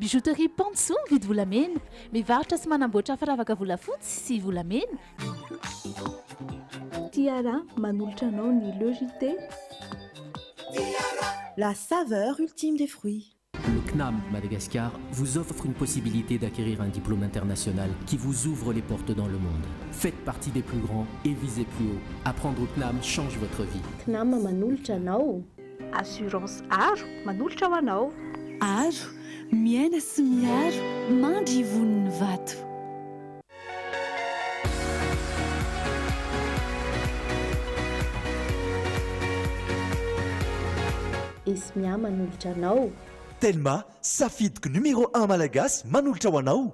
Bijouterie Panso mividy volamena, mivarotra sy manamboatra firavaka volafotsy sy volamena. Tiara manolotra anao ny logité. La saveur ultime des fruits. Le CNAM Madagascar vous offre une possibilité d'acquérir un diplôme international qui vous ouvre les portes dans le monde. Faites partie des plus grands et visez plus haut. Apprendre au CNAM change votre vie. CNAM manolotra anao. Assurance aro manolotra ho anao. Aro miaina sy miaro mandry voniny vato. Esmia manolotra anao. Telma, safidiky numéro 1 malagasy manolotra ho anao.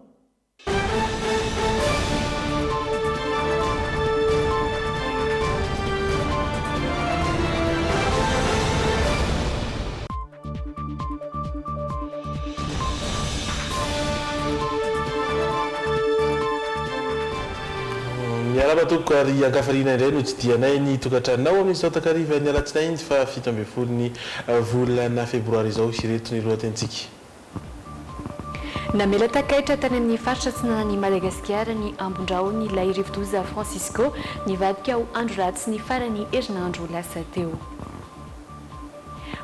Miaraba toko ary ankafarina indray no tsy dianay ny tokantranonao amin'izao takariva ny alatsinainy fa 17 volana febroary izao ireto ny lohatentsika. Namela takaitra tany amin'ny faritra atsinanan'i Madagasikara ny ambondraony ilay rivodoza Francisco nivadika ho andro ratsy ny farany herinandro lasa teo.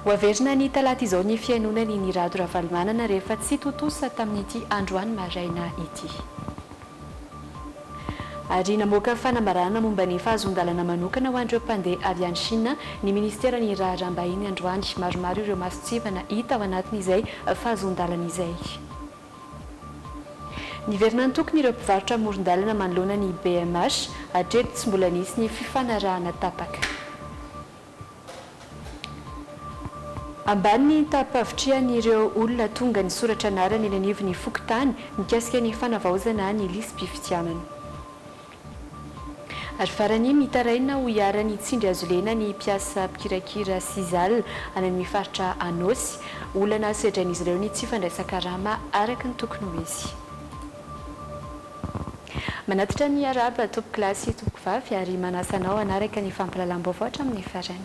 Hoaverina ny talata izao ny fianonany ny Rado Ravalomanana rehefa tsy totosa tamin'ity androany maraina ity. Ary namoaka fanambarana momba ny fahazondalana manokana ho an'ireo mpandeha avy any Chine ny ministera ny raharambahiny androany maromaro ireo masotsivana hita ao anatin'izay fahazondalana izay. Niverina nitokony ireo mpivarotra amoron-dalana manoloana ny BMH hatreto tsy mbola nisy ny fifanarahana tapaka. Ambany ny tapavitrian'ireo olona tonga ny soratra anarany eny anivon'ny Fokotany mikasika ny fanavaozana ny lisy mpifitiamana. Ary farany mitaraina ho hiarany tsindry azolena ny mpiasa mpikirakira Sizal any amin'ny faritra Anosy, olana sedrain'izy ireo ny tsy fandraisan-karama araka ny tokony ho izy. Manatitra ny araba tompoko kilasy tompoko vavy ary manasa anao anaraka ny fampalalam-baovao hatramin'ny farany.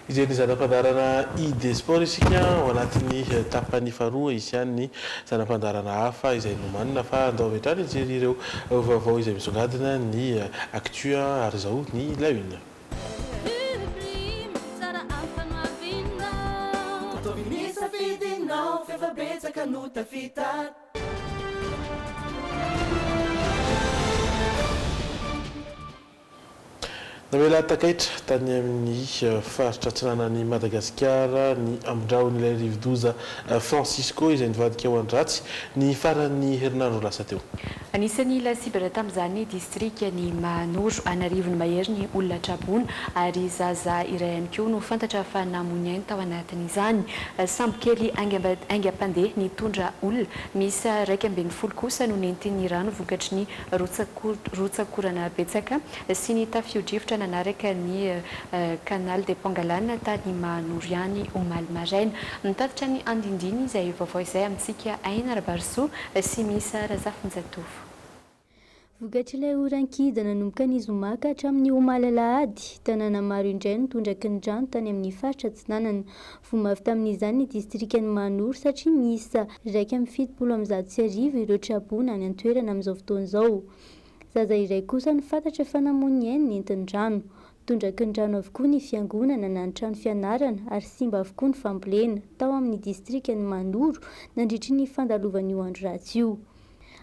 Izay zanam-pandarana ID Sport isika ao anatin'ny tapany faharoa isian'ny zanam-pandarana hafa izay nomanina fa andao metrany ijery ireo vaovao izay misongadina ny actu ary izao ny la une. Namela takaitra tany amin'ny faritra atsinanan'i Madagasikara ny ambondraon'ilay rivodoza Francisco izay nivadika ao an-dratsy ny faran'ny herinandro lasa teo. Anisan'ny lasibra tamin'izany distrika ny Manoro anarivony mahery ny olona trabona ary zaza iray ihany koa no fantatra fa namony ainy tao anatin'izany. Sambo kely aingam-pandeha nitondra olona misy 12 kosa no nentin'ny rano vokatry ny rotsakorana betsaka sy ny tafio-drivotra nanaraka ny canal de Pangalana tany Manoro ihany omaly maraina. Mitatitra ny andindiny izay vaovao izay amintsika Aina Rabarso sy Misa Razafinjatovo. Vokatr'ilay orankidana nanomboka ny zoma ka hatramin'ny omaly alahady, tanàna maro indray nitondraky ny rano tany amin'ny faritra Atsinanana. Vomavy tamin'izany ny distrikan'ny Manoro satria misy 1.70 ireo trabona any an-toerana amin'izao fotoan'izao. Zaza iray kosa ny fantatra fa namony ainy nentin'ny rano. Tondraky ny rano avokoa ny fiangonana na ny trano fianarana ary simba avokoa ny fambolena tao amin'ny distrikan'ny Manoro nandritry ny fandalovan'io andro ratsy io.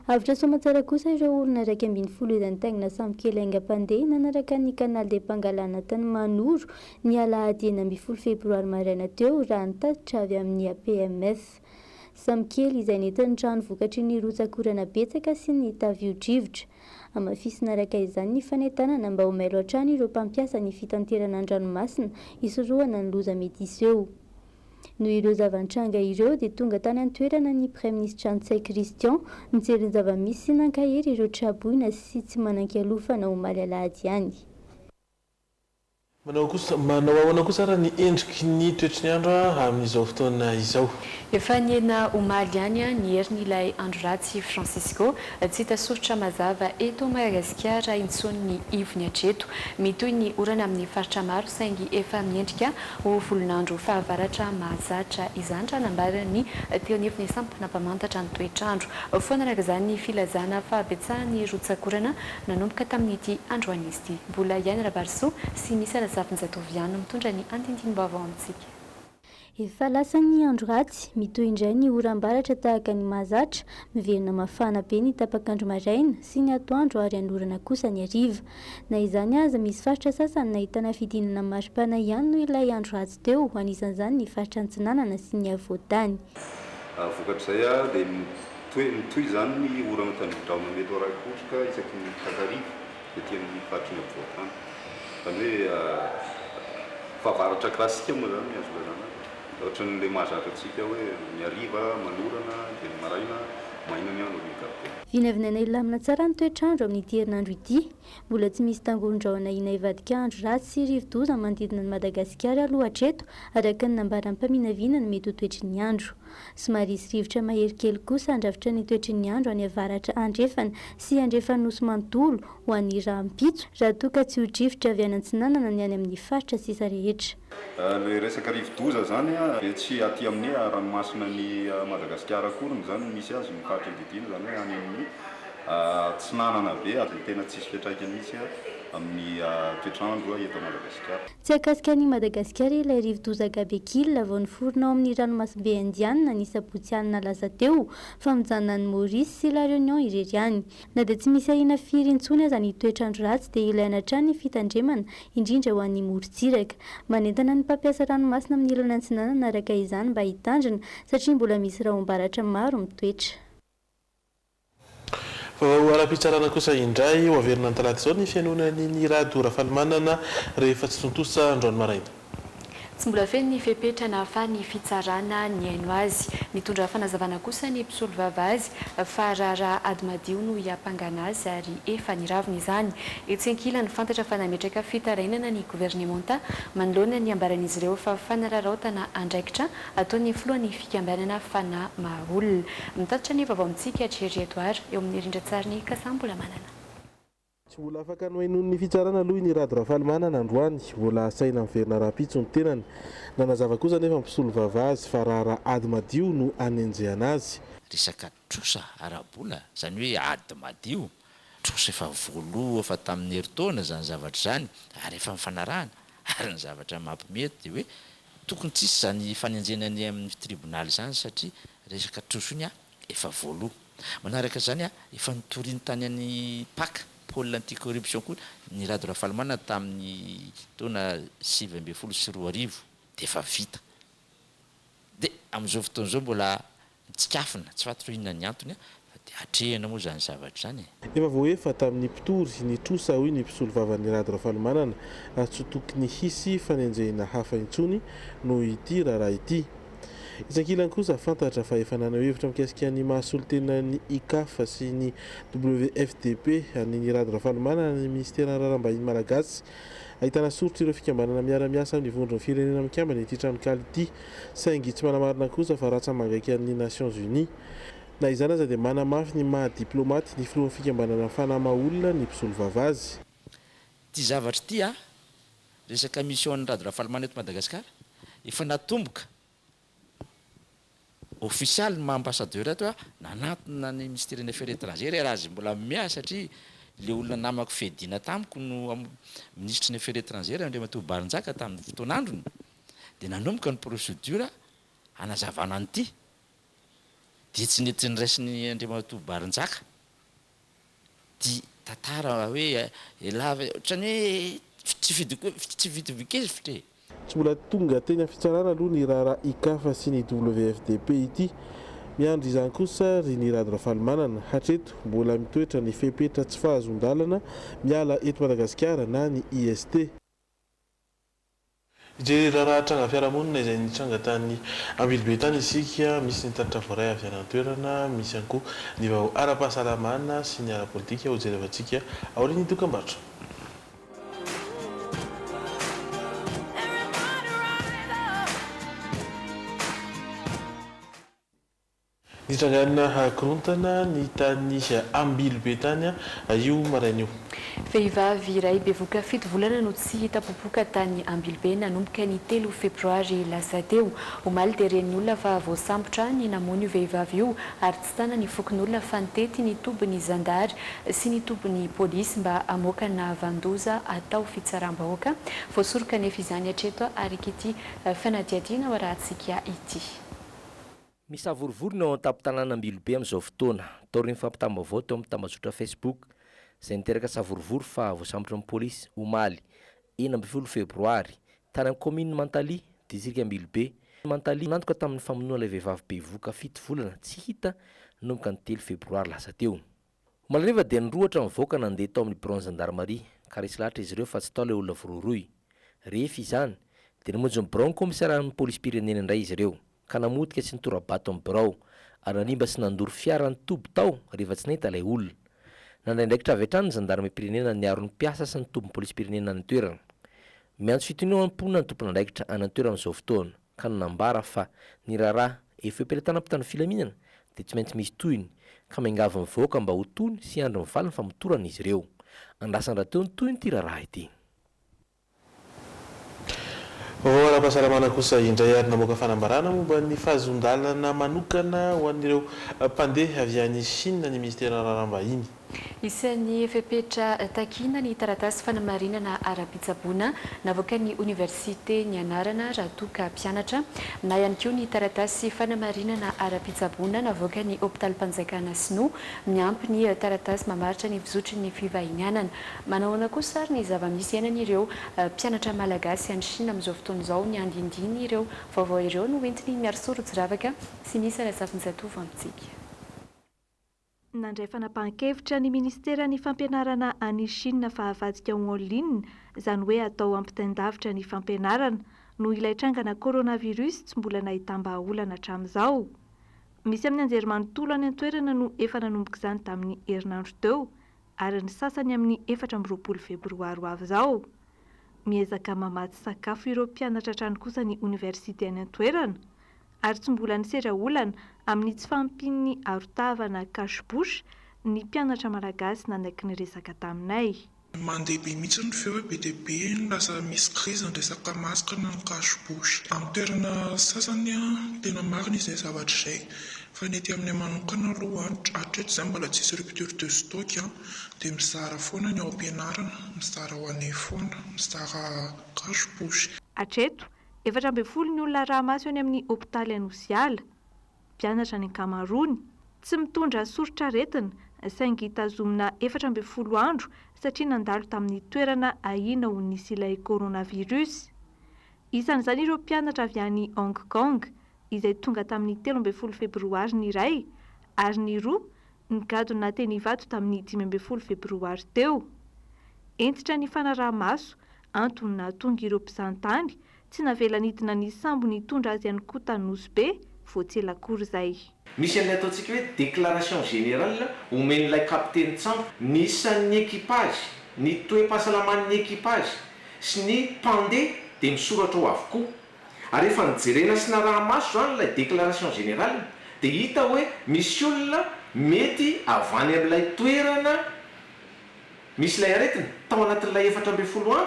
Avitra somatsara kosa ireo olona 12 idan-taigna sambo kely aingam-pandeha nanaraka ny canal de Pangalana tany Manoro ny alahady 9 febroary maraina teo raha nitatitra avy amin'ny APMF. Sambo kely izay nentin'ny rano vokatry ny rotsakorana betsaka sy ny tavio-drivotra. Amafisina araka izany ny fanentanana mba ho mailo hatrany ireo mpampiasa ny fitanterana an-dranomasina hisorohana ny loza mety iseho. Noho ireo zava-nitranga ireo dia tonga tany an-toerana ny Praiministra Antsay Christian nijery ny zava-misy sy nankahery ireo traboina sy tsy manan-kialofana omaly alahady ihany. manao ahoana kosa raha ny endriky ny toetry ny andro amin'izao fotoana izao. Efa niena omaly ihany ny herin'ny ilay Andro Ratsy Francisco tsy hita soritra mazava eto Madagasikara intsony ny ivony hatreto. Mitohy ny orana amin'ny faritra maro saingy efa miendrika ho volonandro fahavaratra mahazatra izany raha nambarany teo anivony sampona mpamantatra ny toetrandro. Foana araka izany ny filazana fahabetsahany rotsakorana nanomboka tamin'ity androany izy ity. Mbola ihany Rabarso sy misy Zafinjatoviano mitondra ny antintim-baovao amintsika. Efa lasa ny andro ratsy, mitohy indray ny oram-baratra tahaka ny mahazatra, miverina mafana be ny tapakandro maraina sy ny atoandro ary anorana kosa ny hariva. Na izany aza misy faritra sasany nahitana fidinana maripana ihany no ilay andro ratsy teo, anisan'izany ny faritra Antsinanana sy ny Avoatany. Vokatr'izay dia mitohy izany ny orana tandrodraona mety arakotrika isaky ny takariva dia tian'ny faritra ny Avoatany. Izany hoe fahavaratra klasika moa zany azo lazaina. Ohatran'ilay mahazatra antsika hoe miariva, manorana, dia ny maraina, maina ny andro ny gabon. Vinavinana ilamina tsara ny toetrandro amin'ity herinandro ity. Mbola tsy misy tangoron-drahona ina hivadika andro ratsy sy rivo-doza manodidina ny Madagasikara aloha hatreto, araka ny nambaran'ny mpaminaviana ny mety ho toetry ny andro. Somary misy rivotra mahery kely kosa andrafitra ny toetry ny andro any avaratra andrefana sy andrefana nosy manontolo ho an'ny rahampitso raha toa ka tsy ho drivotra avy any Antsinanana ny any amin'ny faritra sisa rehetra. Le resaka rivo-doza zany dia tsy aty amin'ny ranomasina ny Madagasikara akory zany misy azy ny faritra didina zany hoe any amin'ny Antsinanana be ary tena tsisy fiantraikany mihitsy amin'ny toetrandro eto Madagasikara. Tsy akasika ny Madagasikara ilay rivo-doza Gabekila vao niforona ao amin'ny ranomasimbe Indiana ny sabotsy alina laza teo fa mijanona ny Maurice sy La Réunion irery ihany. Na dia tsy misy ahina firy intsony aza ny toetrandro ratsy dia ilaina hatrany ny fitandremana indrindra ho an'ny morontsiraka. Manentana ny mpampiasa ranomasina amin'ny ilana Antsinanana araka izany mba hitandrina satria mbola misy rahom-baratra maro mitoetra. Ara-pitsarana kosa indray ho averina ny talata izao ny fianonany ny rado Rafalimanana rehefa tsy tontosa androany maraina. Tsy mbola feno ny fepetrana fa ny fitsarana ny haino azy. Mitondra fanazavana kosa ny mpisolo vavazy fa raha ady madio no hiampangana azy ary efa niravina izany. Etsy ankilany fantatra fa nametraka fitarainana ny governemanta manoloana ny ambaran'izy ireo fa fanararaotana andraikitra ataony filohan'ny fikambanana fana mahaolona. Mitatitra ny vaovao amintsika Tseriedoara eo amin'ny rindran-tsariny Kasambola manana. Tsy mbola afaka nohainon'ny fitsarana aloha ny rado Rafalimanana androany, mbola asaina miverina rahampitso ny tenany. Nanazava kosa nefa mpisolo vavazy fa raha ady madio no anenjehana azy. Resaka trosa arabola zany hoe ady madio, trosa efa voaloha efa tamin'ny herintaona zany zavatra zany ary efa mifanarahana ary ny zavatra mampimety hoe tokony tsisy zany fanenjenany amin'ny tribonaly zany satria resaka trosa iny efa voaloha. Manaraka zany efa nitoriny tany any paka pôle anti-corruption koa ny rado Rafalimanana tamin'ny taona 2024 dia efa vita. Dia amin'izao fotoan'izao mbola mitsikafina tsy fantatro inona ny antony dia hatrehana moa zany zavatra zany. Efa voaefa tamin'ny mpitory ny trosa hoy ny mpisolo vavan'ny rado Rafalimanana tsy tokony hisy fanenjehina hafa intsony no ity raha ity. Isan-kilany kosa fantatra fa efa nanao hevitra mikasika ny mahasolo-tena ny ICAF sy ny WFDP ny rado Rafalimanana ny ministera raharaham-bahiny malagasy. Ahitana soritra ireo fikambanana miara-miasa amin'ny vondron'ny firenena mikambana ity tranokala ity saingy tsy manamarina kosa fa ratsy mangaiky amin'ny Nations Unies. Na izany aza dia manamafy ny mahadiplomaty ny filohan'ny fikambanana fanamaolona ny mpisolo vavazy. Ty zavatra ity resaka mission rado Rafalimanana eto Madagasikara efa natomboka ofisialy ma ambassadeur ato nanatona ny ministère des affaires étrangères raha azy mbola miasa satria le olona namako fedina tamiko no ministre des affaires étrangères Andriamatoa Barinjaka tamin'ny fotoan'androny dia nanomboka ny procédure anazavana an'ity dia tsy nety niraisiny Andriamatoa Barinjaka dia tantara hoe elava ohatrany hoe tsy vitivikeza fitre. Tsy mbola tonga teny amin'ny fitsarana aloha ny raha ICAF sy ny WFDP ity. Miandry izany kosa ry ny rado Rafalimanana hatreto mbola mitoetra ny fepetra tsy fahazon-dalana miala eto Madagasikara na ny IST. Ijery raha tranga fiarahamonina izay nitranga tany Ambilobe tany isika, misy nitatitra voaray avy any an-toerana, misy ihany koa ny vaovao ara-pahasalamana sy ny ara-politika ho jerevantsika ao ny dokam-barotra. nitranganina korontana ny tany Ambilobe tany io maraina io. Vehivavy iray bevoka 7 volana no tsy hita-popoka tany Ambilobe nanomboka ny 3 febroary lasa teo. Omaly dia ren'ny olona fa voasambotra ny namono io vehivavy io ary tsy tana ny fokon'olona fa nitety ny tobiny zandary sy ny tobiny polisy mba amoaka na vandoza atao fitsaram-bahoaka. Voasoroka nefa izany hatreto ary ity fanadihadiana ho rahantsika ity. Misy avorovorona ao an-tampon-tanàna Ambilobe amin'izao fotoana. Taoriny fampitambavao teo amin'ny tambazotra Facebook izay niteraka savorovory fa voasambotra amin'ny polisy Omaly 9 febroary tany amin'ny commune Mantaly district Ambilobe. Mantaly nantoka tamin'ny famonoana ilay vehivavy bevoka 7 volana tsy hita nanomboka ny 3 febroary lasa teo. Omaly rehefa dia nirohatra mivoaka nandeha tao amin'ny bureau gendarmerie ka resy lahatra izy ireo fa tsy tao ilay olona vororoy. Rehefa izany dia namonjy ny bureau komisarian'ny polisy pirenena indray izy ireo ka namotika sy nitora-bato amin'ny bureau ary nanimba sy nandoro fiara ny toby tao rehefa tsy nahita ilay olona. Nandraindraikitra avy hatrany ny zandarme pirenena niaro ny mpiasa sy ny tombony polisy pirenena any toerana. Miantso fitoniana am-ponina ny tompon'andraikitra any toerana amin'izao fotoana ka nanambara fa ny raharaha efa ampeletana ampitany filaminana dia tsy maintsy misy tohiny ka miangavy mivoaka mba ho tony sy andro mivaliny fa mitorana izy ireo. Andrasandra teo ny tohiny ity raharaha ity. Ara-pahasalamana kosa indray ary namoaka fanambarana momba ny fahazondalana manokana ho an'ireo mpandeha avy any Chine ny ministera raharaham-bahiny. Isan'ny fepetra takina ny taratasy fanamarinana ara-pitsaboana navoaka ny université ny anarana Ratoka mpianatra na ihany koa ny taratasy fanamarinana ara-pitsaboana navoaka ny hôpital-Mpanjakana Sinoa miampy ny taratasy mamaritra ny fizotry ny fivahinianana. Manahoana kosa ary ny zava-misy iainan'ireo mpianatra malagasy any Chine amin'izao fotoana izao ny andindiny ireo vaovao ireo no entiny miaro sorotsiravaka sy misy arazafinjatovo amintsika. Nandray fanapahan-kevitra ny ministera ny fampianarana any Chine fa havadika en ligne izany hoe atao ampitaindavitra ny fampianarana no ilay trangana coronavirus tsy mbola nahitamba-olana hatramin'izao. Misy amin'ny anjery manontolo any an-toerana no efa nanomboka izany tamin'ny herinandro teo ary ny sasany amin'ny 4 febroary ho avy izao. Miezaka mamaty sakafo ireo mpianatra hatrany kosa ny université any an-toerana ary tsy mbola nisera olana amin'ny tsy fampin'ny arotavana cache-bouche ny mpianatra malagasy nanaiky ny resaka taminay. Mandeha be mihitsy ny feo be dia be ny lasa misy krizy ny resaka masque na ny cache-bouche. Amin'ny toerana sasany tena marina izay zavatra izay. Fa ny ety amin'ny manokana aloha hatreto izany mbola tsisy rupture de stock dia mizara foana ny ao am-pianarana, mizara ho anay foana, mizara cache-bouche. Hatreto 14 ny olona rahamasy any amin'ny hôpitaly anosiala. Mpianatra ny ankamaroany tsy mitondra soritra aretina saingy tazomina 14 andro satria nandalo tamin'ny toerana ahina ho nisy ilay coronavirus. Isan'izany ireo mpianatra avy any Hong Kong izay tonga tamin'ny 13 febroary ny iray ary ny roa nigadona teny Ivato tamin'ny 15 febroary teo. Entitra ny fanaraha-maso antony nahatonga ireo mpizahantany tsy navela nidina ny sambo nitondra azy ihany koa Tanosy be voatselakory izay. Misy an'ilay ataontsika hoe déclaration générale omen'ilay kapiteny Tsampo ny isan'ny équipage, ny toe-pahasalaman'ny équipage sy ny mpandeha dia misoratra ao avokoa. Ary efa nijerena sy naraha-maso izany ilay déclaration générale dia hita hoe misy olona mety avany amin'ilay toerana misy ilay aretina tao anatin'ilay 14 andro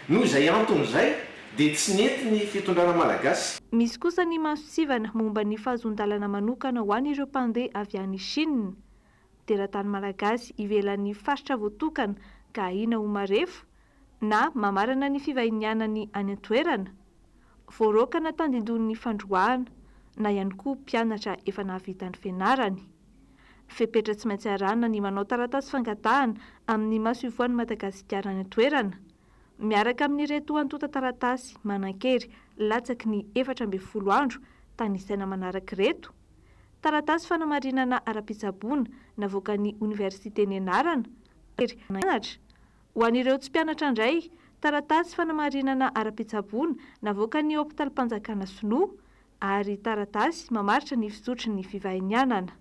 noho izay anton'izay dia tsy nety ny fitondrana malagasy. Misy kosa ny masosivana momba ny fahazondalana manokana ho an'ireo mpandeha avy any Chine. Teratany malagasy ivelan'ny faritra voatokana ka ahina ho marefo na mamarana ny fivahinianany any an-toerana. Voarokana tandindon'ny fandroahana na ihany koa mpianatra efa nahavita ny fianarany. Fepetra tsy maintsy arahana ny manao taratasy fangatahana amin'ny maso ivoan'ny Madagasikara any an-toerana. Miaraka amin'ny reto antota taratasy manan-kery latsaky ny 14 andro tany isaina manaraka reto. Taratasy fanamarinana ara-pitsaboana navoaka ny université ny anarana. Ho an'ireo tsy mpianatra indray, taratasy fanamarinana ara-pitsaboana navoaka ny hôpital-Mpanjakana Sinoa ary taratasy mamaritra ny fizotry ny fivahinianana.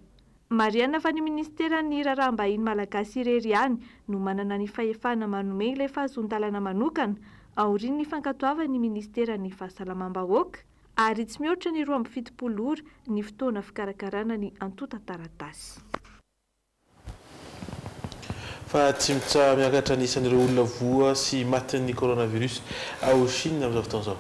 Mariana fa ny ministera ny raharaham-bahiny malagasy irery ihany no manana ny fahefana manome ilay fahazondalana manokana aorian'ny fankatoavany ministera ny fahasalamam-bahoaka ary tsy mihoatra ny 27 ora ny fotoana fikarakarana ny antota-taratasy. Fa tsy mitsa miakatra nisan'ireo olona voa sy matin'ny coronavirus ao Chine amin'izao fotoana izao.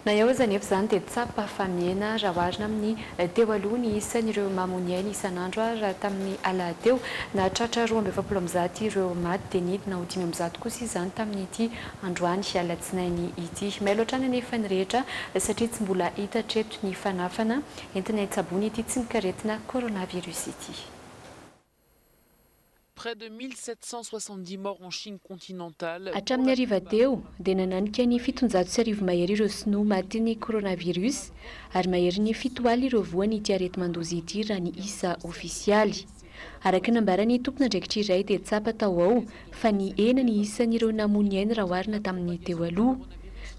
Na eo zany efa zany dia tsapa famiana raha oharina amin'ny teo aloha ny isan'ireo mamoniaina isan'andro raha tamin'ny alahadeo na tratra 27 ireo maty dia nidina ho 5 kosa izany tamin'ity androany alatsinainy ity. Mailoatrany anefa ny rehetra satria tsy mbola hita treto ny fanafana entina hitsabony ity tsy mikaretina coronavirus ity. Près de 1770 morts en Chine continentale. Hatramin'ny hariva teo dia nananika ny 700 mahery ireo sinoa maty ny coronavirus ary mahery ny 7 alina ireo voany ity arety mandozy ity raha ny isa ofisialy. Araka nambarany tompona andraikitra iray dia tsapa tao ao fa ny ena ny isan'ireo namoniaina raha oharina tamin'ny teo aloha.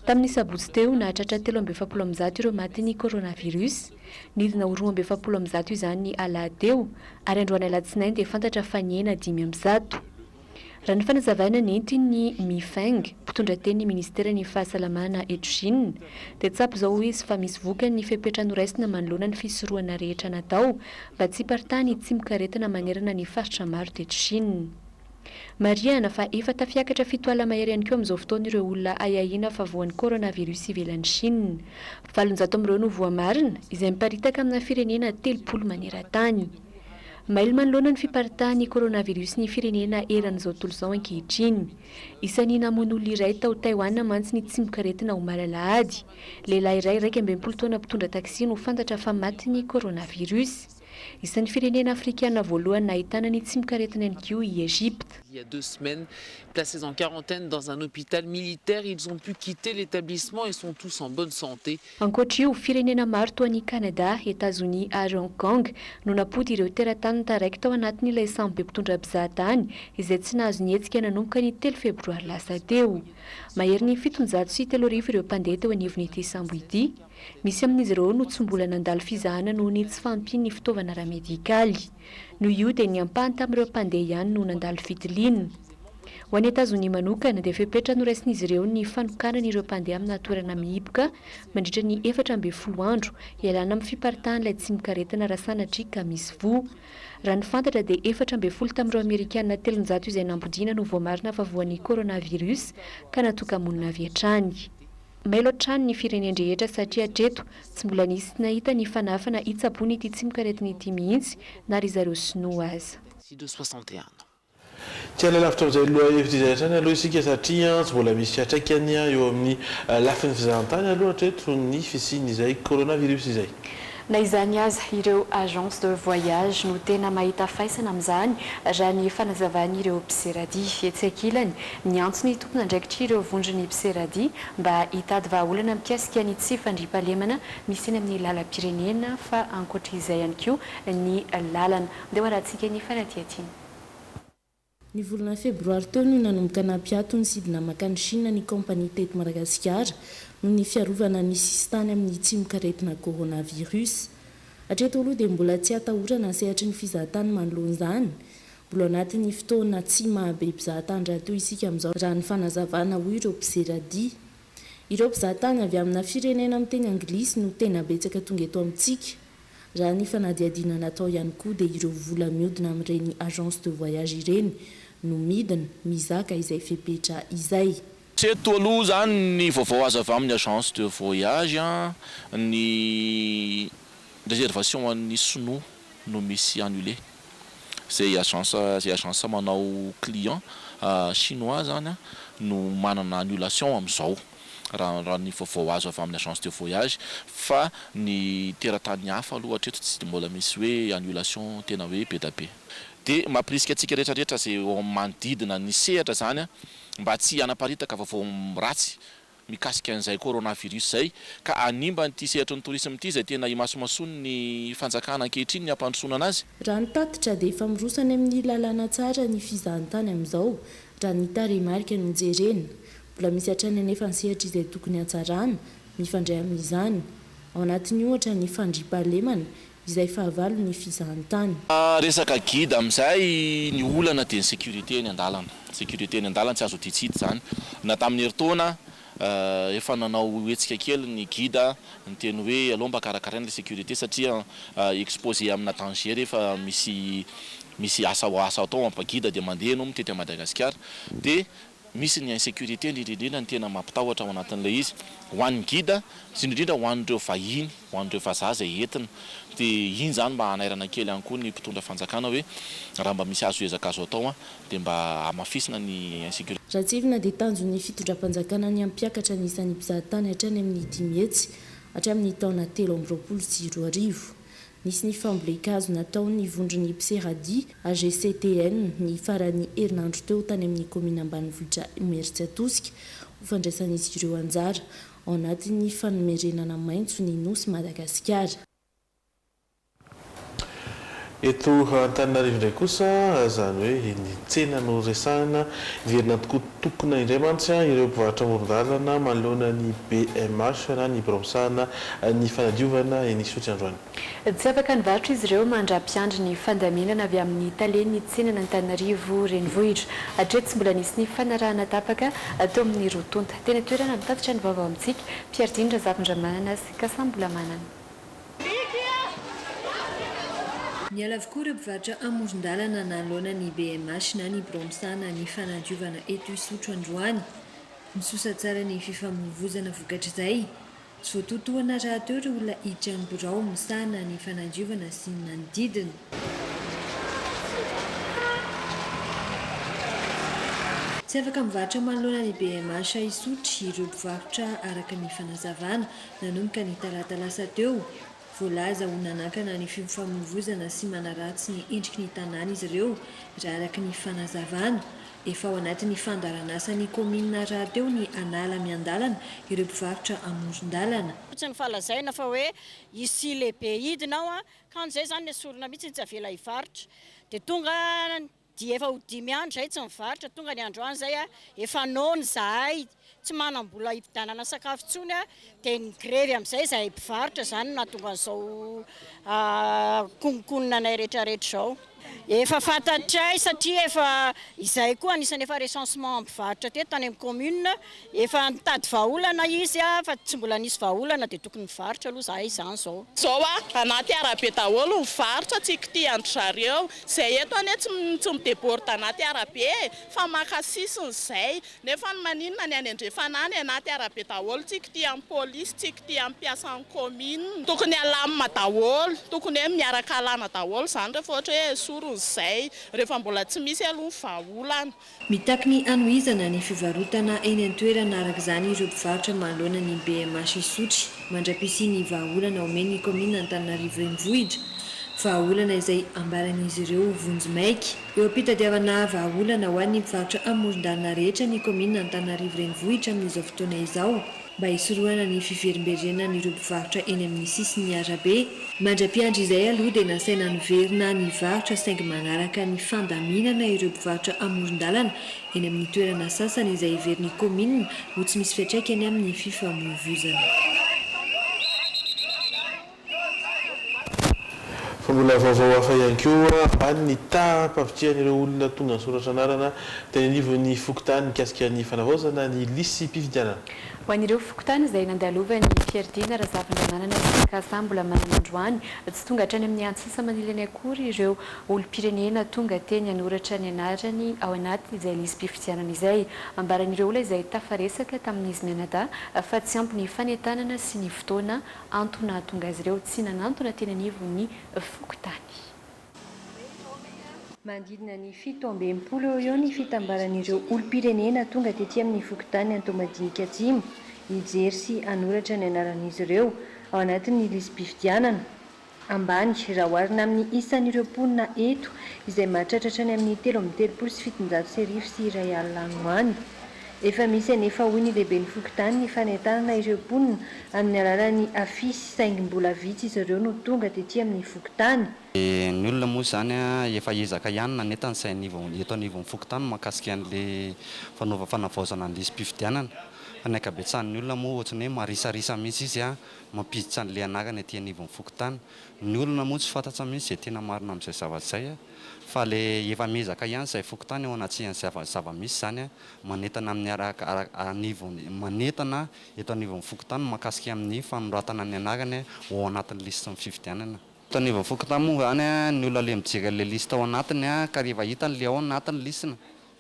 Tamin'ny sabotsy teo nahatratra 370 ireo maty ny coronavirus, nidina ho 270 izany ny alahadeo ary androany alatsinainy dia fantatra fa ny ena 500. Raha ny fanazavana nenty ny Mifeng, mpitondra teny ny ministeran'ny fahasalamana eto Chine, dia tsapa izao izy fa misy vokany ny fepetra noraisina manoloana ny fisorohana rehetra natao mba tsy hipartany tsy mikaretina manerana ny faritra maro teto Chine. Mariana fa efa tafiakatra 7 alina mahery ihany koa amin'izao fotoana ireo olona ayahiana fa voan'ny coronavirus ivelan'ny Chine. 700 amin'ireo no voamarina izay miparitaka amina firenena 30 maneran-tany. Maily manoloana ny fiparitahan'ny coronavirus ny firenena eran'izao tontolo izao ankehitriny. Isan'ny namoan'olona iray tao Taiwan mantsy ny tsy mikaretina ho malalahady. Lehilahy iray 12 taona mpitondra taksi no fantatra fa maty ny coronavirus. Isan'ny firenena afrikana voalohany nahitana ny tsy mikaretina ihany koa i Égypte. Il y a 2 semaines, placés en quarantaine dans un hôpital militaire, ils ont pu quitter l'établissement et sont tous en bonne santé. Ankoatra io, firenena maro toa ny Canada, États-Unis ary Hong Kong no napody ireo teratany taraiky tao anatin'ilay sambo be mpitondra mpizahatany izay tsy nahazo ny hetsika nanomboka ny 3 febroary lasa teo. Mahery ny 730 ireo mpandeha teo anivon'ity sambo ity. Misy amin'izy ireo no tsy mbola nandalo fizahana noho ny tsy fahampian'ny fitaovana aramedikaly. Noho io dia ny ampahany tamin'ireo mpandeha ihany no nandalo fitiliana. Ho any Etazonia manokana dia fepetra noraisin'izy ireo ny fanokanana ireo mpandeha amina toerana mihiboka mandritra ny 14 andro ialana amin'ny fiparitahan'ilay tsy mikaretina raha sanatria ka misy voa. Raha ny fantatra dia 14 tamin'ireo Amerikanina 300 izay nambodiana no voamarina fa voan'ny coronavirus ka natoka-monina avy hatrany. Mailo hatrany ny firenena rehetra satria hatreto tsy mbola nisy nahita ny fanafana hitsabony ity tsy mikaretina ity mihitsy na ry zareo sinoa aza. Tsy alavitra amin'izay aloha efitra izay hatrany aloha isika satria tsy mbola misy fiatraikany eo amin'ny lafin'ny fizahantany aloha hatreto ny fisian'izay coronavirus izay. Na izany aza ireo agence de voyage no tena mahita faisana amin'izany raha ny fanazavany ireo mpiserady etsy ankilany ny antsony tompona andraikitra ireo vondrony mpiserady mba hitady vahaolana mikasika ny tsy fandriam-pahalemana misy eny amin'ny lalam-pirenena fa ankoatra izay ihany koa ny lalana dia hoarahantsika ny fanadihadiana. Ny volana febroary teo no nanomboka nampiato ny sidina makany Chine ny kompania teto Madagasikara noho ny fiarovana ny sistany amin'ny tsy mikaretina coronavirus. Hatreto aloha dia mbola tsy atahorana sehatry ny fizahatany manoloana izany. Mbola anatin'ny fotoana tsy mahabe mpizahatany raha teo isika amin'izao raha ny fanazavana ho ireo mpiserady. Ireo mpizahatany avy amina firenena amin'ny teny anglisy no tena betsaka tonga eto amintsika. Raha ny fanadihadiana natao ihany koa dia ireo vola mihodina amin'ireny agence de voyage ireny no midina mizaka izay fepetra izay. Seto aloha zany ny vaovao azo avy amin'ny agence de voyage ny réservation an'ny sinoa no misy annulé. Zay agence manao client chinois zany no manana annulation amin'izao. Raha ny vaovao azo avy amin'ny agence de voyage fa ny teratany hafa aloha hatreto tsy mbola misy hoe annulation tena hoe be da be. Dia mampirisika antsika rehetrarehetra zay manodidina ny sehatra zany mba tsy hanaparitaka vaovao ratsy mikasika an'izay coronavirus zay ka animba nyity sehatry ny tourisme ity zay tena imasomasony ny fanjakana ankehitriny ny ampandrosoana anazy. Raha ny tatitra dia efa mirosany amin'ny lalàna tsara ny fizahantany amin'izao raha ny tarehimarika no jerena. Mbola misy hatrany anefa ny sehatra izay tokony hatsarana mifandray amin'izany. Ao anatin'ny ohatra ny fandriam-pahalemana izay fahavalo ny fizahantany. Resaka guide amin'izay ny olana dia ny sécurité ny an-dalana. Sécurité ny an-dalana tsy azo titsity zany. Na tamin'ny heritaona efa nanao etsika kely ny guide ny teny hoe aloha mba karakaraina le sécurité satria exposé amina danger rehefa misy asa atao ampagida dia mandeha anao mitety à Madagasikara dia misy ny insécurité indrindrindrindra ny tena mampitahotra ao anatin'ilay izy ho an'ny guide sy indrindrindra ho an'ireo vahiny ho an'ireo vazaha izay entina dia iny zany mba hanairana kely ihany koa ny mpitondra fanjakana hoe raha mba misy azo ezaka azo atao dia mba hamafisina ny insécurité. Ratsivina dia tanjon'ny fitondram-panjakana ny ampiakatra ny isan'ny mpizahatany hatrany amin'ny 10 hetsy hatramin'ny taona 2024. Nisy ny famboleka-hazo nataon'ny vondron'ny Pseradi AGCTN ny farany herinandro teo tany amin'ny komina ambanivohitra Imeritsiatosika ho fandraisan'izy ireo anjara ao anatin'ny fanomerenana maitso ny nosy Madagasikara. Eto Antananarivo indray kosa zany hoe ny tsena no resahana verina tokona indray mantsy ireo mpivarotra amoron-dalana manoloana ny BMH na ny boromsahana ny fanadiovana eny Isotry androany. Tsy afaka nivarotra izy ireo mandra-piandry ny fandaminana avy amin'ny talen'ny tsenana Antananarivo renivohitra hatreto tsy mbola nisy ny fanarahana tapaka atao amin'ny rotonta. Tena toerana mitatitra ny vaovao amintsika Piardindra Zavindramanana sy Kasambola Manana. Miala avokoa ireo mpivarotra amoron-dalana nanoloana ny BMH na ny boromsahana ny fanadiovana eto Isotry androany. Misosa tsara ny fifamoivoizana vokatra izay. Tsy voatotoana raha teo ireo olona hiditra amin'ny birao misahana ny fanadiovana sy ny manodidina. Tsy afaka mivarotra manoloana ny BMH Isotry ireo mpivarotra araka ny fanazavana nanomboka ny talata lasa teo. Voalaza ho nanakana ny fifamoivoizana sy manaratsy ny endriky ny tanàna izy ireo raha araka ny fanazavana. Efa ao anatin'ny fandaranasa ny komina raha teo ny anala miandalana ireo mpivarotra amoron-dalana. Tsy ny falazaina fa hoe isy lehibe hidinao ka an'izay zany esorina mihitsy tsy avela hivarotra dia tonga dia efa ho 5 andro zay tsy mivarotra tonga ny androany zay efa nony zahay tsy manam-bola hividanana sakafo tsony dia ny grevy amin'izay zahay mpivarotra zany nahatonga an'izao konkonina rehetrarehetra zao. Efa fantatray satria efa izay koa anisany efa recensement mpivarotra teto tany amin'ny commune efa nitady vahaolana izy fa tsy mbola nisy vahaolana dia tokony mivarotra aloha zahay izany zao. Zao anaty arabe daholo mivarotra tsy kity andro zareo zay eto ane tsy mideborda anaty arabe fa makasisiny zay nefa ny maninona ny any andrefanany anaty arabe daholo tsy kity amin'ny polisy tsy kity amin'ny mpiasan'ny commune tokony alamina daholo tokony hoe miaraka alana daholo zany rehefa ohatra hoe sorony zay rehefa mbola tsy misy aloha vahaolana. Mitaky ny anohizana ny fivarotana eny an-toerana araka izany ireo mpivarotra manoloana ny BMH Isotry mandra-pisia ny vahaolana omen'ny komina Antananarivo renivohitra. Vahaolana izay ambaran'izy ireo vonjy-maiky. Eo am-pitadiavana vahaolana ho an'ny mpivarotra amoron-dalana rehetra ny komina Antananarivo renivohitra amin'izao fotoana izao mba hisorohana ny fiverimberenana ireo mpivarotra eny amin'ny sisin'ny arabe. Mandra-piandry izay aloha dia nasaina niverina ny varotra saingy manaraka ny fandaminana ireo mpivarotra amoron-dalana eny amin'ny toerana sasany izay iverin'ny komina ho tsy misy fiantraikany amin'ny fifamoivoizana. Mbola vaovao hafa ihany koa ambany ny tapavitrihan'ireo olona tonga ny soratra anarana teny anivon'ny fokontany mikasika ny fanavaozana ny lisy mpividianana. Ho an'ireo fokontany izay nandalovany Piardina Razavindramanana sy Kasambola Manana androany tsy tonga hatrany amin'ny antsasa manilany akory ireo olom-pirenena tonga teny hanoratra ny anarany ao anaty izay lisy mpividianana izay. Ambaran'ireo olona izay tafaresaka tamin'izy Nanada fa tsy ampy ny fanentanana sy ny fotoana antony tonga azy ireo tsy nanantona teny anivon'ny fokontany. Mandidina ny 17 eo ny fitambaran'ireo olom-pirenena tonga tetỳ amin'ny fokontany Antomadinika Atsimo hijery sy hanoratra ny anaran'izy ireo ao anatin'ny lisy mpividianana. Ambany raha oharina amin'ny isan'ireo mponina eto izay mahatratratra ny amin'ny 3 sy 700 sy 1 alina any hoany. Efa misy anefa hoy ny lehibe ny fokontany ny fanentanana ireo mponina amin'ny alalan'ny afisy saingy mbola vitsy izy ireo no tonga tetỳ amin'ny fokontany. Ny olona moa zany efa ezaka ihany nanentana sainy eto anivon'ny fokontany mahakasika an'le fanavaozana ny lisy mpividianana fa ny akabetsahan'ny olona moa ohatrany hoe marisarisa mihitsy izy a mampiditra an'le anarany aty anivon'ny fokotany ny olona moa tsy fantatra mihitsy zay tena marina amin'izay zavatra a fa le efa mezaka ihany izay fokotany ao anaty zava-misy zany a manentana amin'ny manentana eto anivon'ny fokotany makasika amin'ny fanoratana ny anarany ao anatin'ny lista ny fividianana. Eto anivon'ny fokotany moa zany ny olona le mijery le lista ao anatiny ka rehefa hitany le ao anatin'ny listana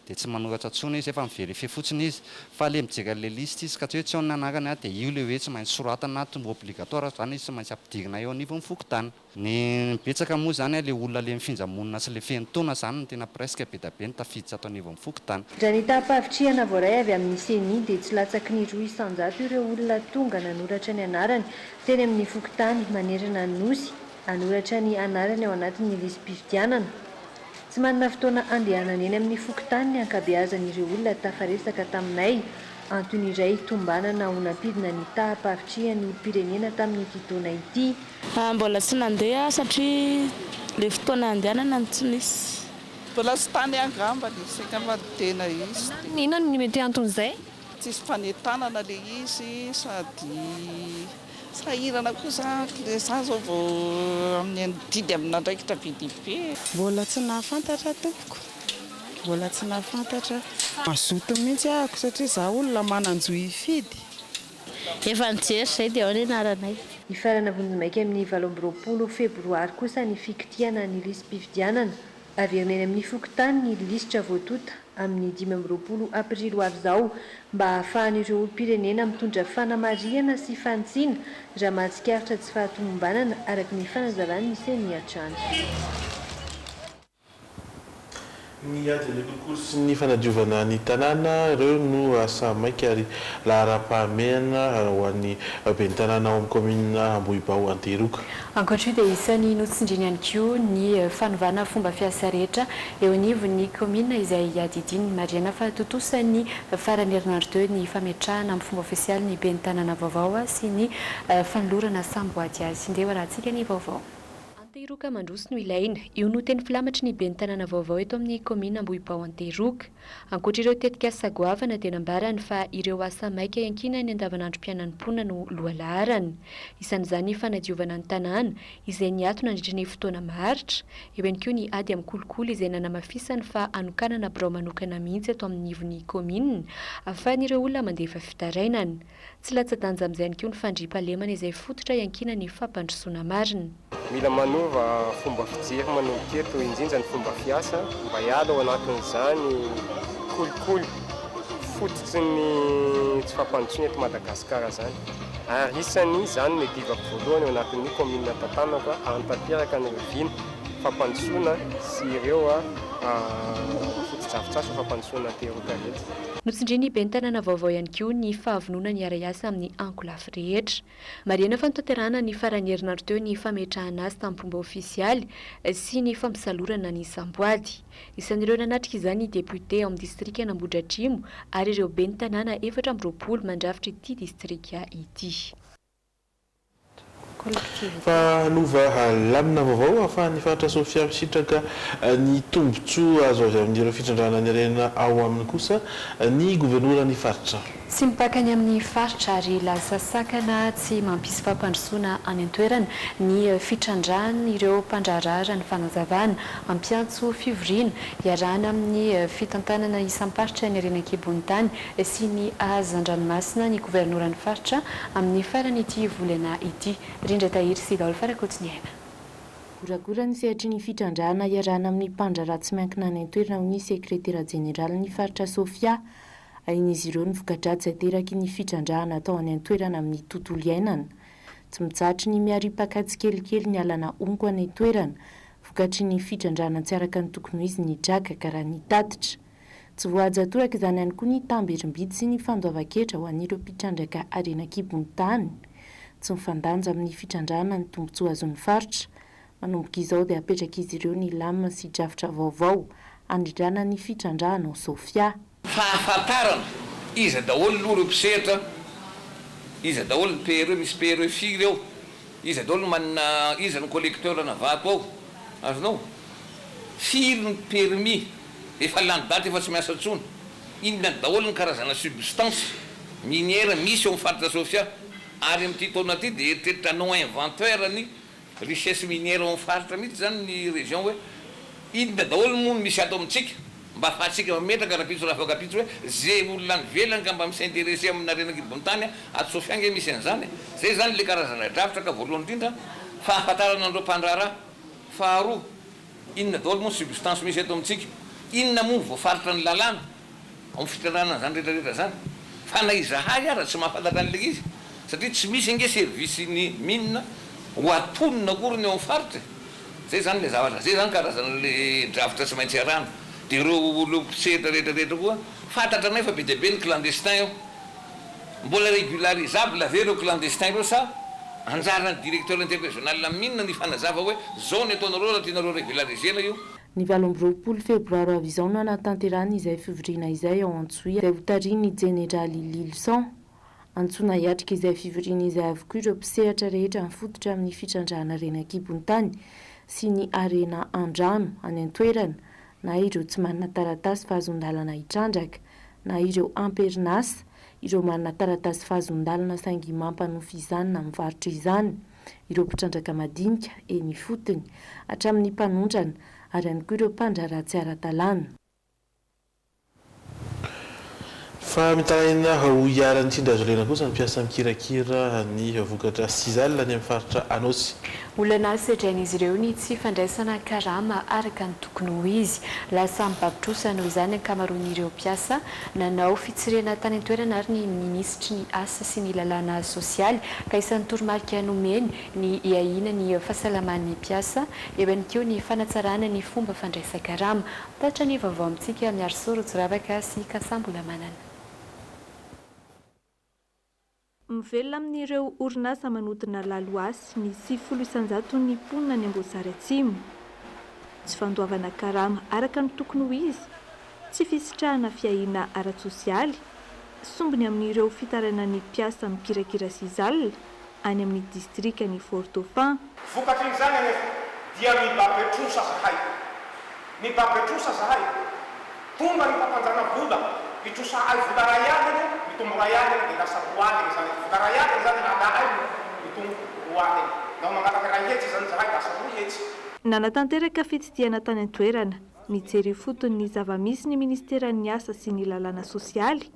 dia tsy manoratra tsony izy efa miverifie fotsiny izy fa le mijery le lista izy ka tsy hoe tsy ao ny anarany dia io le hoe tsy maintsy soratana tombo obligatoire zany izy tsy maintsy ampidirina eo anivon'ny fokotany. Ny betsaka moa zany le olona le mifinjamonina sy le fenotona zany no tena presque be da be ny tafiditra ato anivon'ny fokotany. Raha ny tapavitriana voaray avy amin'ny CENI dia tsy latsaky ny 200 ireo olona tonga nanoratra ny anarany teny amin'ny fokotany manerana ny nosy anoratra ny anarany ao anatin'ny lisam-pifidianana. Tsy manana fotoana andehanana eny amin'ny fokotany ny ankabeazan'ireo olona tafaresaka taminay antony iray tombanana ho nampidina ny tahapavitrian'ny pirenena tamin'ity taona ity. Mbola tsy nandeha satria le fotoana andehanana tsy nisy. Mbola tsy tany angamba ny seka madena izy. Inona no mety anton'izay? Tsisy fanentanana le izy sady sahirana kosa le za zao vao amin'ny didy amina ndraikitra vidibe. Mbola tsy nahafantatra tompoko. Mbola tsy nahafantatra. Mazoto mihitsy ahako satria za olona mananjo hifidy. Efa nijery izay dia ao ny anaranay. Ifarana vonjimaiky amin'ny 20 febroary kosa ny fikitiana ny lisam-pifidianana. Averineny amin'ny fokotany ny lisitra voatota amin'ny 15 aprily avy izao mba ahafahan'ireo olom-pirenena mitondra fanamariana sy fantsiana raha mahatsikaritra tsy fahatomombanana araka ny fanazavany ny CENI hatrany. Ny adiny kokory sy ny fanadiovana ny tanàna ireo no asa maika ary lahara-pahamehana ho an'ny ben'ny tanàna ao amin'ny commune Ambohibao Anteroka. Ankoatra dia isany notsindriny ihany koa ny fanovana fomba fiasa rehetra eo anivon'ny commune izay adidiny mariana fa totosan'ny farany herinandro teo ny fametrahana amin'ny fomba ofisialy ny ben'ny tanàna vaovao sy ny fanolorana samboady azy. Ndeha rahantsika ny vaovao. Anteroka mandroso no ilaina. Io no teny filamatry ny ben'ny tanàna vaovao eto amin'ny commune Ambohibao Anteroka. Ankoatra ireo tetika sagoavana dia nambarany fa ireo asa maika iankina ny andavanandro mpianam-pona no lohalaharany. Isan'izany fanadiovana ny tanàna izay niatona nandritra ny fotoana maharitra. Eo ihany koa ny ady amin'ny kolokolo izay nanamafisany fa anokanana birao manokana mihitsy eto amin'ny nivon'ny commune ahafahan'ireo olona mandefa fitarainana. Tsy latsa-danja amin'izay ihany koa ny fandriam-pahalemana izay fototra iankina ny fampandrosoana marina. Mila manova fomba fijery manomboka eto indrindra ny fomba fiasa mba hiala ao anatin'izany kolikoly fototsy ny tsy fampandrosoana eto Madagasikara zany. Ary isany izany medivako voalohany ao anatin'ny commune Tatanaka antanteraka ny revina fampandrosoana sy ireo fotodrafitrasa fampandrosoana Anteroka rehetra. Notsindriny ben'ny tanàna vaovao ihany koa ny fahavonona ny ara-asa amin'ny ankolafy rehetra. Mariana fa notanterahana ny farany herinandro teo ny fametrahana azy tamin'ny fomba ofisialy sy ny fampisalorana ny samboady. Isan'ireo nanatrika izany député amin'ny distrika Ambohidratrimo ary ireo ben'ny tanàna 420 mandrafitra ity distrika ity. Fanova lamina vaovao ahafahan'ny faritra Sofia misitraka ny tombontsoa azo avy amin'ireo fitrandrana ny renina ao amin'ny kosa ny governorany faritra. Tsy mipakany amin'ny faritra ary lasa sakana tsy mampisy fampandrosoana any an-toerana ny fitrandrana ireo mpandrarara ny fanazavana ampiantso fivoriana iarahana amin'ny fitantanana isam-paritra ny renan-kibonitany sy ny ahazan-dranomasina ny governorany faritra amin'ny farany ity volana ity. Rindra Tahiry sy Daolo Farakotsiny aina. Goragora ny sehatra ny fitrandrana iarahana amin'ny mpandraraha tsy miankina any an-toerana ny sekretera jeneraly ny faritra Sofia. Ain'izy ireo ny voka-dratsy ateraky ny fitrandrahana atao any an-toerana amin'ny tontolo iainana. Tsy mitsatry ny miaripakatsy kelikely ny alana onko any an-toerana, vokatry ny fitrandrahana tsy araka ny tokony izy ny dragaka raha ny tatitra. Tsy voahaja toraka izany ihany koa ny tamberim-bidy sy ny fandoava-ketra ho an'ireo mpitrandraka arenan-kibonitany. Tsy mifandanja amin'ny fitrandrahana ny tombontsoa azon'ny faritra. Manomboka izao dia apetraka izy ireo ny lamina sy drafitra vaovao andrindrana ny fitrandrahana ao Sofia. Fahafantarana iza daholo aloha reo mpisetra, iza daholo ny PRE misy PRE firy eo, iza daholo manana iza ny collecteur na vato ao. Azonao firy ny permis efa lany daty efa tsy miasa tsony. Inona daholo ny karazana substance minière misy eo amin'ny faritra Sofia ary amin'ity taona ty dia eritreritra non inventeur ny richesse minière ao amin'ny faritra mihitsy zany ny région hoe inona daholo moa misy ato amintsika mba afahantsika mametraka rapitso raha fakapitso hoe zay olona nivelany ka mba misintéressé amina renankibontany ato Sofia nge misy an'izany zay zany le karazana drafitra ka voalohany indrindra fahafantarana andreo mpandraraha faharoa inona daholo moa substance misy eto amintsika inona moa voafaritra ny lalàna amin'ny fitranana zany rehetrarehetra zany fa na izahay ara tsy mahafantatra an'le izy satria tsy misy nge service ny mine ho atonina akory ny eo amin'ny faritra zay zany le zavatra zay zany karazana le drafitra tsy maintsy arano dia ireo olo mpisetra rehetrarehetra koa fantatra anay fa be dia be ny clandestin eo mbola régularisable ave ireo clandestin ireo sa anjarany directeur interrégional mine ny fanazava hoe zao ny ataonareo raha tianareo régularisena io ny 20 febroary avy izao no anatanterahana izay fivoriana izay ao Antsoia izay hotariny Jeneraly Lilson antsoina hiatrika izay fivoriana izay avokoa ireo mpisehatra rehetra mifototra amin'ny fitrandrahana renankibontany sy ny arena andrano any an-toerana na ireo tsy manana taratasy fahazondalana hitrandraka na ireo amperinasa ireo manana taratasy fahazondalana saingy mampanofa izany na mivarotra izany ireo mpitrandraka madinika eny fotony hatramin'ny mpanondrana ary ihany koa ireo mpandraraha tsy ara-dalàna. Fa mitaraina ho iarany Tsindrajolena kosa mpiasa mikirakira ny vokatra Sizal any amin'ny faritra Anosy. Olana sedrain'izy ireo ny tsy fandraisana karama araka ny tokony ho izy lasa mibavitrosa noho izany ankamaroan'ireo mpiasa nanao fitsirena tany an-toerana ary ny minisitry ny asa sy ny lalàna sosialy ka isan'ny toromarika nomeny ny iahina ny fahasalaman'ny mpiasa eo ihany koa ny fanatsarana ny fomba fandraisan-karama tatra ny vaovao amintsika miaro soro Jiravaka sy Kasambola Manana. Mivelona amin'ireo orinasa manodina laloasy misy 10,100 ny mponina ny Amboasary Atsimo. Tsy fandoavana karama araka ny tokony ho izy, tsy fisitrahana fiahiana ara-tsosialy, sombiny amin'ireo fitarainan'ny mpiasa mikirakira Sizal any amin'ny distrikany Fort Dauphin. Vokatry izany anefa dia mibabetrosa zahay. Mibabetrosa zahay. Tonga ny mpapanjana vola, itrosa ay vola ray alina, mitombo ray alina dia lasa roalina zany. Vola ray alina zany nadahay mitombo roalina. Nao mangataka ray hetsy zany zahay lasa roa hetsy. Nanatanteraka fitsidihana tany an-toerana mijery fotony ny zava-misy ny ministeran'ny asa sy ny lalàna sosialy.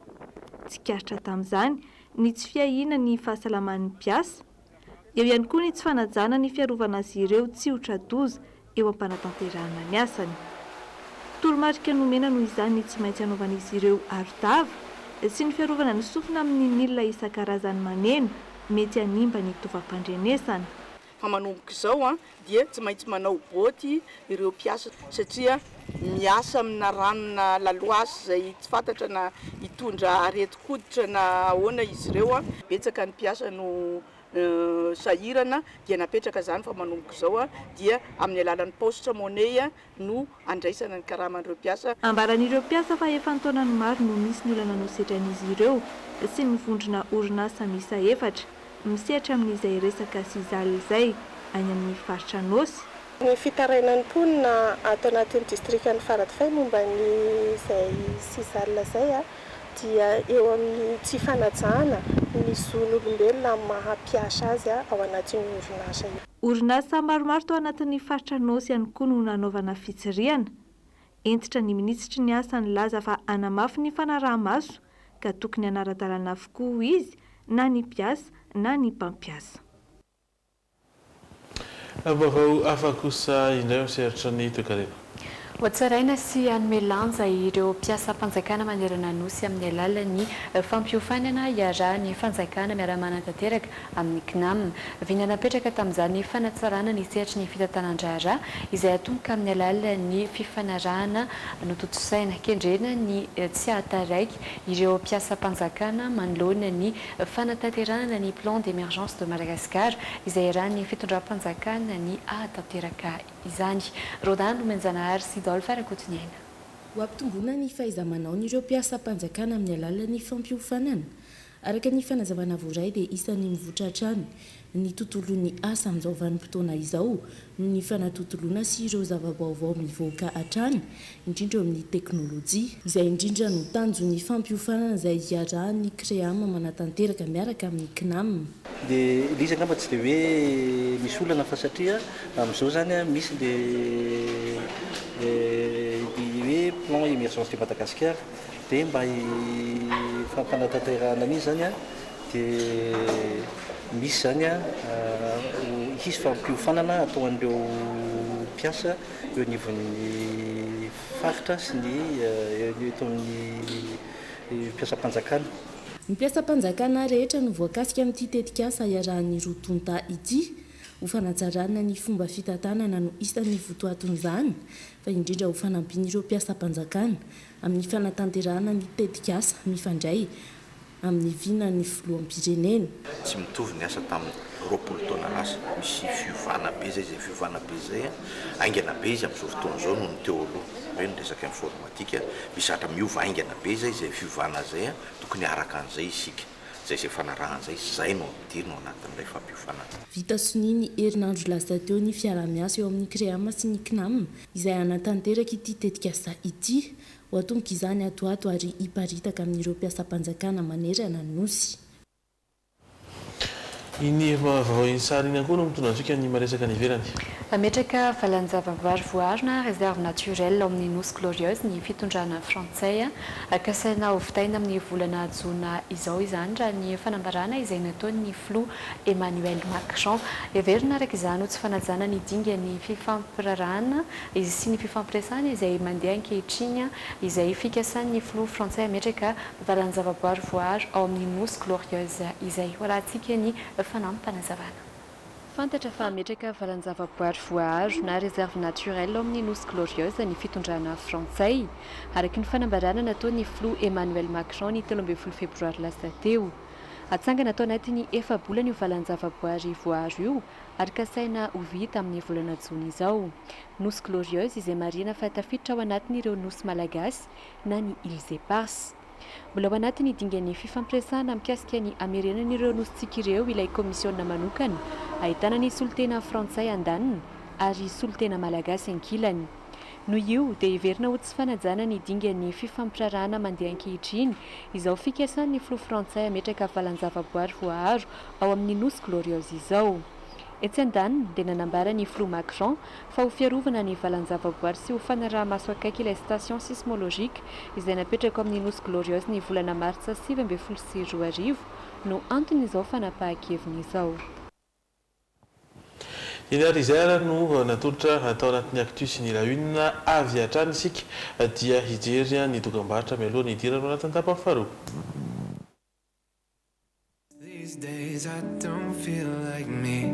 Tsikaritra tamin'izany ny tsy fiahiana ny fahasalaman'ny mpiasa. Eo ihany koa ny tsy fanajana ny fiarovana azy ireo tsy hotradoza eo am-panatanterahana ny asany. Toromarika nomena noho izany ny tsy maintsy anaovan'izy ireo aro-tava sy ny fiarovana ny sofina amin'ny milina isan-karazany maneno mety hanimba ny tovam-pandrenesana. Fa manomboka izao dia tsy maintsy manao boty ireo mpiasa satria miasa amina ranona laloasy izay tsy fantatra na hitondra areti-koditra na ahoana izy ireo betsaka ny mpiasa no sahirana dia napetraka zany fa manomboka izao dia amin'ny alalan'ny poste monnaie no andraisana ny karaman'ireo mpiasa. Ambaran'ireo mpiasa fa efa ny taonany maro no misy ny olana nosetran'izy ireo sy mivondrona orinasa misa efatra misehatra amin'izay resaka Sizal izay any amin'ny faritra Anosy. Ny fitarainan'ny mponina ato anatin'ny distrikany Faradofay momba ny izay Sizal izay dia eo amin'ny tsy fanajana ny zon'olombelona mahampiasa azy ao anatin'ny orinasa io. Orinasa maromaro tao anatin'ny faritra Anosy ihany koa no nanaovana fitsiriana. Entitra ny minisitry ny asa nilaza fa hanamafy ny fanaraha-maso ka tokony hanara-dalàna avokoa izy na ny mpiasa na ny mpampiasa. Vaovao hafa kosa indray miseratra ny toe-karena. Hoatsaraina sy hanome lanja ireo mpiasa fanjakana manerana Anosy amin'ny alalan'ny fampiofanana iarahan'ny fanjakana miara-manantanteraka amin'ny CNAM. Viana napetraka tamin'izany fanatsarana ny sehatry ny fitantanan-draharaha izay atomboka amin'ny alalan'ny fifanarahana nototosaina kendrena ny tsy ahataraiky ireo mpiasa mpanjakana manoloana ny fanatanterahana ny plan d'émergence de Madagascar izay iarahan'ny fitondram-panjakana ny ahatanteraka izany. Rodano Menjanahary sy ho ampitomboana ny fahaiza-manao n'ireo mpiasa mpanjakana amin'ny alalan'ny fampiofanana araka ny fanazavana voaray dia isan'ny mivoatra hatrany ny tontolon'ny asa amin'izao vanim-potoana izao no ny fanatontoloana sy ireo zavabaovao mivoaka hatrany indrindra eo amin'ny teknôlôjia izay indrindra no tanjon'ny fampiofanana izay iarahan'ny créama manatanteraka miaraka amin'ny CNAM. Dia ilay angamba tsy dia hoe misy olana fa satria amin'izao zany misy le hoe plan émergence de Madagascar dia mba fampanatanterahana an'izy zany dia misy zany hisy fampiofanana atao an'ireo mpiasa eo anivon'ny faritra sy ny eto amin'ny mpiasam-panjakana. Ny mpiasam-panjakana rehetra no voakasika amin'ity tetikasa iarahan'ny rotonta ity ho fanajarana ny fomba fitantanana no isan'ny votoaton'izany fa indrindra ho fanampian'ireo mpiasam-panjakana amin'ny fanatanterahana ny tetikasa mifandray amin'ny vinan'ny filoham-pirenena. Tsy mitovy ny asa tamin'ny roapolo taona lasa misy fiovana be zay fiovana be zay aingana be izy amin'izao fotoana izao no ny teo aloha hoe ny resaka informatika misy hatra miova aingana be zay fiovana zay tokony araka an'izay isika zay fanarahan'izay zay no midirina ao anatin'ilay fampiofanana. Vita soniny herinandro lasa teo ny fiara-miasa eo amin'ny créama sy ny CNAM izay anatanteraka ity tetikasa ity ho atomboka izany atoato ary hiparitaka amin'ireo mpiasam-panjakana manerana ny nosy. Iny vaovao insary iny ankoa no mitondra antsika ny maresaka ny ivelany. Ametraka valanjavaboary voarina réserve naturelle ao amin'ny Nosy Glorieuse ny fitondrana frantsay akasaina hovitaina amin'ny volana jona izao izany raha ny fanambarana izay nataon'ny flou Emmanuel Macron. Heverina araka izany ho tsy fanajana ny dinga ny fifampirarahana izy sy ny fifampiresana izay mandeha ankehitriny izay fikasan'ny flou frantsay ametraka valanjavaboary voary ao amin'ny Nosy Glorieuse izay horahantsika ny fanampanazavana. Fantatra fa ametraka valanjavaboary voaharo na réserve naturelle ao amin'ny Nosy Glorieuse ny fitondrana frantsay araky ny fanambarana nataon'ny flou Emmanuel Macron ny 13 febroary lasa teo. Atsangana atao anatin'ny efa-bolana io valanjavaboary voaharo io ary kasaina ho vita amin'ny volana jona izao. Nosy Glorieuse izay marina fa tafiditra ao anatin'ireo nosy malagasy na ny Îles Éparses. Mbola ao anatin'ny dingan'ny fifampiresahana mikasika ny amerenan'ireo nosintsika ireo ilay komisiona manokana ahitana ny solitena frantsay andaniny ary solitena malagasy ankilany. Noho io dia heverina ho tsy fanajana ny dingan'ny fifampirarahana mandeha ankehitriny izao fikasan'ny flou frantsay ametraka valanjavaboary voaharo ao amin'ny Nosy Glorieuse izao. Etsy andaniny dia nanambara ny flou Macron fa ho fiarovana ny valanjavaboary sy ho fanaraha-maso akaiky ilay station sismolojika izay napetraka amin'ny Nosy Glorieuse ny volana martsa 2024 no antony izao fanapahan-keviny izao. Iny ary izay ara no natolotra atao anatin'ny actu sy ny la-une avy hatrany isika dia hijery ny dokam-barotra mialoha ny idirana anatin'ny tapany faharoa. These days I don't feel like me.